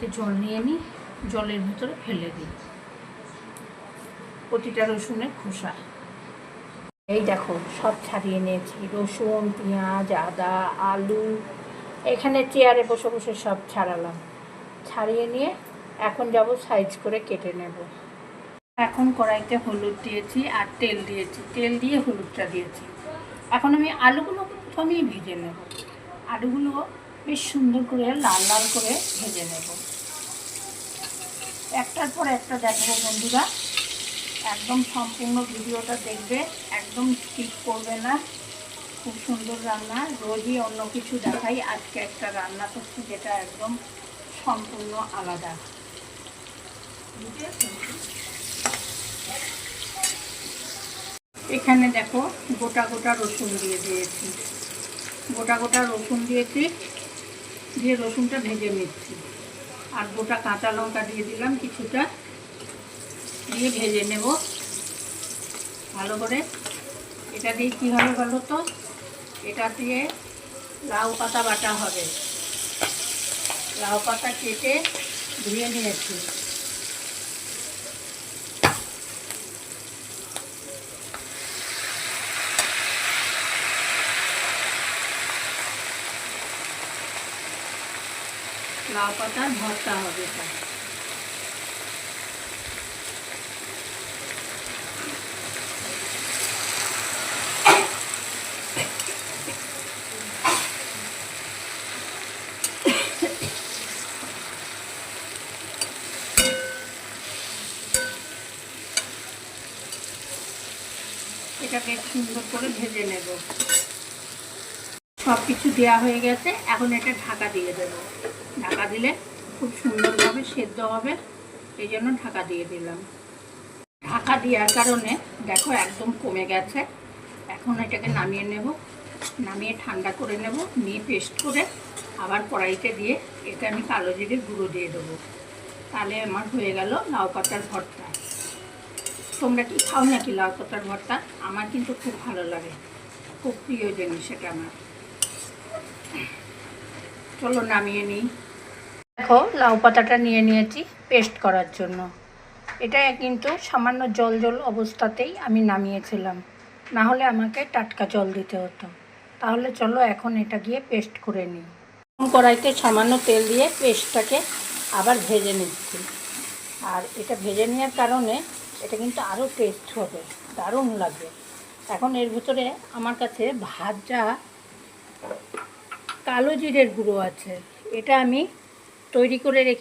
বাটিতে জল নিয়ে নিই, জলের ভিতরে ফেলে দিই প্রতিটা রসুনের খোসা। এই দেখো সব ছাড়িয়ে নিয়েছি, রসুন, পেঁয়াজ, আদা, আলু। এখানে চেয়ারে বসে বসে সব ছাড়ালাম। ছাড়িয়ে নিয়ে এখন যাব সাইজ করে কেটে নেব। এখন কড়াইতে হলুদ দিয়েছি আর তেল দিয়েছি, তেল দিয়ে হলুদটা দিয়েছি। এখন আমি আলুগুলো প্রথমেই ভেজে নেব। আলুগুলো বেশ সুন্দর করে লাল লাল করে ভেজে নেব। একটার পর একটা দেখবো বন্ধুরা, একদম সম্পূর্ণ ভিডিওটা দেখবে, একদম স্কিপ করবে না। খুব সুন্দর রান্না, রোজই অন্য কিছু দেখাই, আজকে একটা রান্না করছি যেটা একদম সম্পূর্ণ আলাদা। এখানে দেখো গোটা গোটা রসুন দিয়ে দিয়েছি, গোটা গোটা রসুন দিয়েছি, দিয়ে রসুনটা ভেজে নিচ্ছি। আর গোটা কাঁচা লঙ্কা দিয়ে দিলাম কিছুটা, দিয়ে ভেজে নেব ভালো করে। এটা দিয়ে কী হবে বলো তো, এটা দিয়ে লাউ পাতা বাটা হবে। লাউ পাতা কেটে ধুয়ে নিয়েছি। লাউ পাতার ভর্তা হবে এটা। এটা বেশ সুন্দর করে ভেজে নেব। সব কিছু দেওয়া হয়ে গেছে, এখন এটা ঢাকা দিয়ে দেব। ঢাকা দিলে খুব সুন্দরভাবে সেদ্ধ হবে, এই জন্য ঢাকা দিয়ে দিলাম। ঢাকা দেওয়ার কারণে দেখো একদম কমে গেছে। এখন এটাকে নামিয়ে নেব, নামিয়ে ঠান্ডা করে নেব, নিয়ে পেস্ট করে আবার কড়াইতে দিয়ে এটা আমি কালো জিরের গুঁড়ো দিয়ে দেবো। তাহলে আমার হয়ে গেল লাউ পাতার ভর্তা। তোমরা কি খাও নাকি লাউ পাতার ভর্তা? আমার কিন্তু খুব ভালো লাগে, খুব প্রিয় জিনিস এটা আমার। চলো নামিয়ে নিই। দেখো লাউ পাতাটা নিয়ে নিয়েছি পেস্ট করার জন্য। এটা কিন্তু সামান্য জল জল অবস্থাতেই আমি নামিয়েছিলাম, না হলে আমাকে টাটকা জল দিতে হতো। তাহলে চলো এখন এটা গিয়ে পেস্ট করে নিই। কড়াইতে সামান্য তেল দিয়ে পেস্টটাকে আবার ভেজে নিচ্ছি। আর এটা ভেজে নেওয়ার কারণে এটা কিন্তু আরও টেস্ট হবে, দারুণ লাগবে। এখন এর ভিতরে আমার কাছে ভাজা কালো জিরের গুঁড়ো আছে, এটা আমি তৈরি করে রেখে